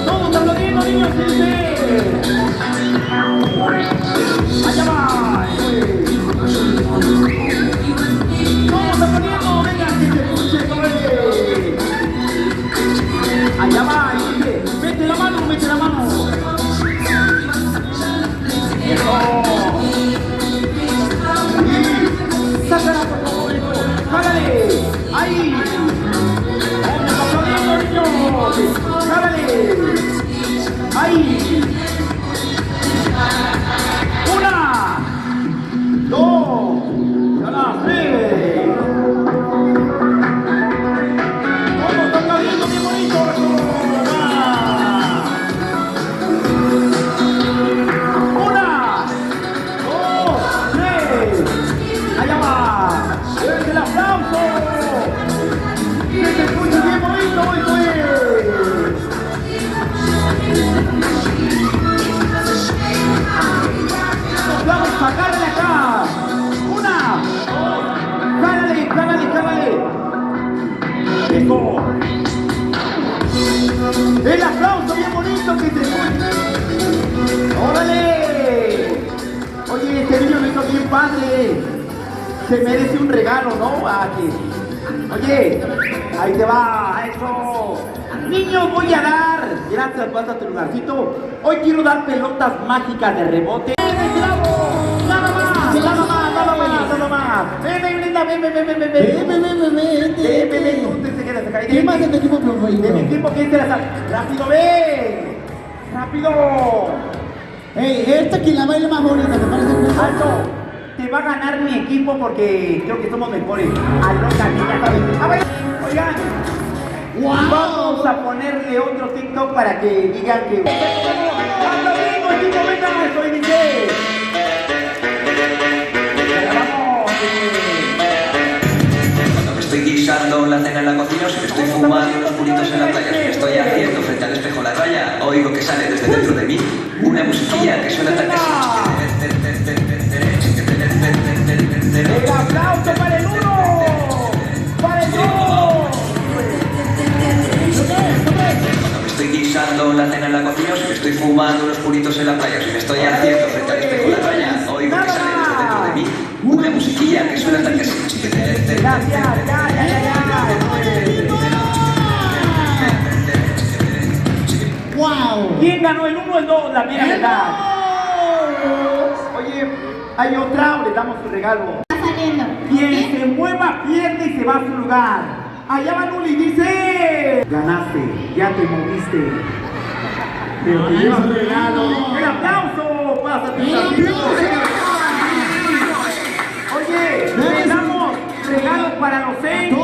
Todos aplaudiendo, niños, sí. Allá va. Todos aplaudiendo, venga, que se escuche, corre. Allá va, dice, mete la mano, mete la mano. Eso. Y sácala, por favor, jálale. Ahí. Vamos aplaudiendo, niños. Jálale. Ahí. Una. Dos. Y ahora tres. Todos aplaudiendo, bien bonito. Una. Dos. Tres. Allá va. ¡Es el aplauso! ¡Que se escuche bien bonito! ¡Eso es! ¡Nos vamos a sacarle acá! ¡Una! ¡Dos! ¡Jálale, jálale, jálale! ¡Eso! ¡El aplauso bien bonito que se escuche! ¡Órale! Oye, este niño lo hizo bien padre. Se merece un regalo, ¿no? Aquí. Oye, ahí te va, eso. Niños, voy a dar. Gracias, vas a tu lugarcito. Hoy quiero dar pelotas mágicas de rebote. Nada más, nada más, nada más, nada más. Ven, ven, Brenda, ven, ven, ven, ven, ven. Ven, tú te quedas acá. ¿Qué más de tu equipo favorito? De mi equipo, ¿quién te la sabe? ¡Rápido, ven! ¡Rápido! Ey, esta que la baila más bonita, ¿te parece justo? ¡Alto! Te va a ganar mi equipo porque creo que somos mejores. Alonga, que ya saben. A ver, oigan. ¡Wow! Vamos a ponerle otro TikTok para que digan que... ¡Hasta mismo, equipo! ¡Venga! ¡Soy DJ! ¡Vamos! Cuando me estoy guisando la cena en la cocina, si me estoy fumando unos puritos en la playa, si me estoy haciendo frente al espejo la raya, oigo que sale desde dentro de mí una musiquilla que suena tan casi. ¡El aplauso para el uno! ¡Para el dos! Cuando me estoy guisando la cena en la cocina, si me estoy fumando unos puritos en la playa, si me estoy haciendo frente al espejo la raya, oigo que sale desde dentro de mí una musiquilla que suena tan casi. Gracias, ya. ¡Wow! ¿Quién ganó el 1 o el 2? La mera verdad. Oye, hay otra, le damos su regalo. Está saliendo. Quien se mueva pierde y se va a su lugar. Allá va Luli, dice. Ganaste, ya te moviste. Pero te llevas un regalo. ¡El aplauso! ¡Pásate un ratito! Oye, le damos regalos para los 6.